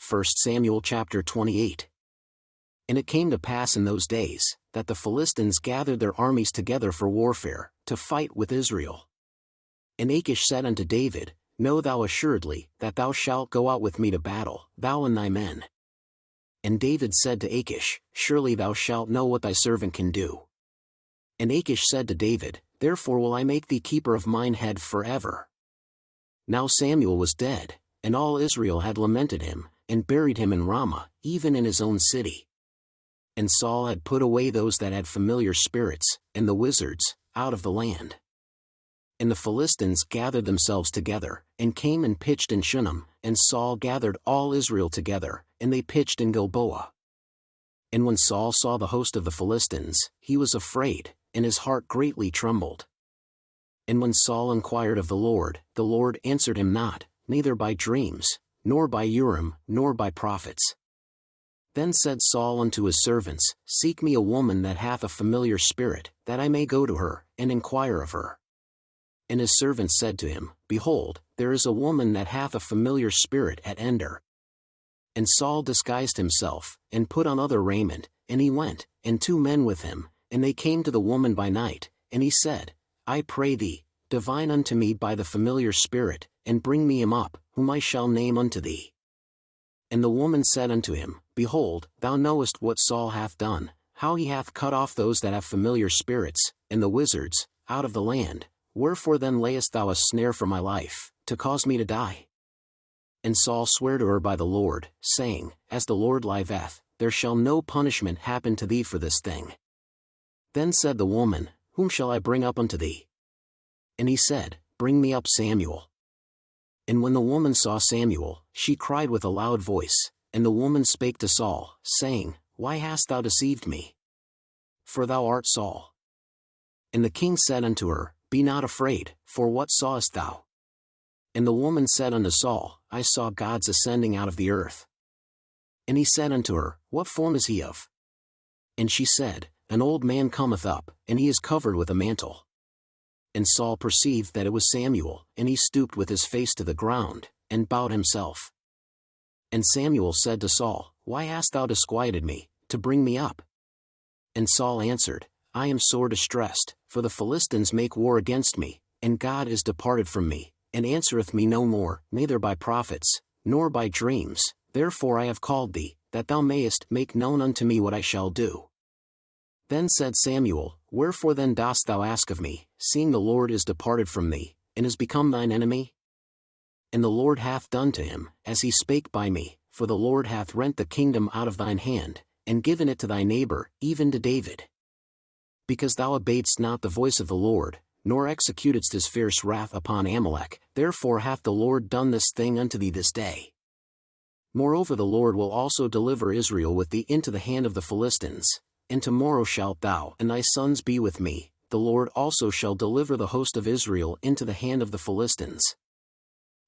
1 Samuel chapter 28. And it came to pass in those days, that the Philistines gathered their armies together for warfare, to fight with Israel. And Achish said unto David, Know thou assuredly, that thou shalt go out with me to battle, thou and thy men. And David said to Achish, Surely thou shalt know what thy servant can do. And Achish said to David, Therefore will I make thee keeper of mine head forever. Now Samuel was dead, and all Israel had lamented him, and buried him in Ramah, even in his own city. And Saul had put away those that had familiar spirits, and the wizards, out of the land. And the Philistines gathered themselves together, and came and pitched in Shunem, and Saul gathered all Israel together, and they pitched in Gilboa. And when Saul saw the host of the Philistines, he was afraid, and his heart greatly trembled. And when Saul inquired of the Lord answered him not, neither by dreams, nor by Urim, nor by prophets. Then said Saul unto his servants, Seek me a woman that hath a familiar spirit, that I may go to her, and inquire of her. And his servants said to him, Behold, there is a woman that hath a familiar spirit at Ender. And Saul disguised himself, and put on other raiment, and he went, and 2 men with him, and they came to the woman by night, and he said, I pray thee, divine unto me by the familiar spirit, and bring me him up, whom I shall name unto thee. And the woman said unto him, Behold, thou knowest what Saul hath done, how he hath cut off those that have familiar spirits, and the wizards, out of the land. Wherefore then layest thou a snare for my life, to cause me to die? And Saul sware to her by the Lord, saying, As the Lord liveth, there shall no punishment happen to thee for this thing. Then said the woman, Whom shall I bring up unto thee? And he said, Bring me up Samuel. And when the woman saw Samuel, she cried with a loud voice, and the woman spake to Saul, saying, Why hast thou deceived me? For thou art Saul. And the king said unto her, Be not afraid, for what sawest thou? And the woman said unto Saul, I saw gods ascending out of the earth. And he said unto her, What form is he of? And she said, An old man cometh up, and he is covered with a mantle. And Saul perceived that it was Samuel, and he stooped with his face to the ground, and bowed himself. And Samuel said to Saul, Why hast thou disquieted me, to bring me up? And Saul answered, I am sore distressed, for the Philistines make war against me, and God is departed from me, and answereth me no more, neither by prophets, nor by dreams. Therefore I have called thee, that thou mayest make known unto me what I shall do. Then said Samuel, Wherefore then dost thou ask of me, seeing the Lord is departed from thee, and is become thine enemy? And the Lord hath done to him, as he spake by me, for the Lord hath rent the kingdom out of thine hand, and given it to thy neighbor, even to David. Because thou obeyedst not the voice of the Lord, nor executedst his fierce wrath upon Amalek, therefore hath the Lord done this thing unto thee this day. Moreover the Lord will also deliver Israel with thee into the hand of the Philistines. And tomorrow shalt thou and thy sons be with me, the Lord also shall deliver the host of Israel into the hand of the Philistines.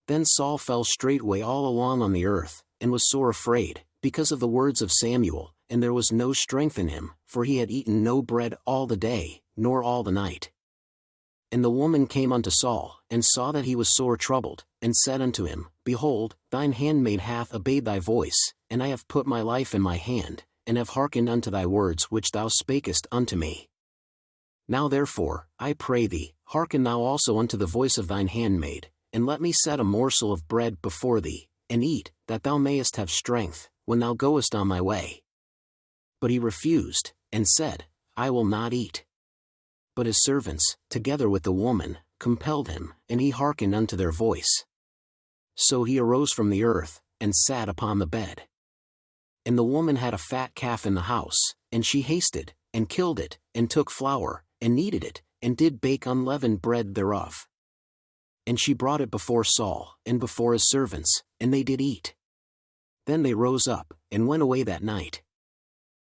Then Saul fell straightway all along on the earth, and was sore afraid, because of the words of Samuel, and there was no strength in him, for he had eaten no bread all the day, nor all the night. And the woman came unto Saul, and saw that he was sore troubled, and said unto him, Behold, thine handmaid hath obeyed thy voice, and I have put my life in my hand, and have hearkened unto thy words which thou spakest unto me. Now therefore, I pray thee, hearken thou also unto the voice of thine handmaid, and let me set a morsel of bread before thee, and eat, that thou mayest have strength, when thou goest on thy way. But he refused, and said, I will not eat. But his servants, together with the woman, compelled him, and he hearkened unto their voice. So he arose from the earth, and sat upon the bed. And the woman had a fat calf in the house, and she hasted, and killed it, and took flour, and kneaded it, and did bake unleavened bread thereof. And she brought it before Saul, and before his servants, and they did eat. Then they rose up, and went away that night.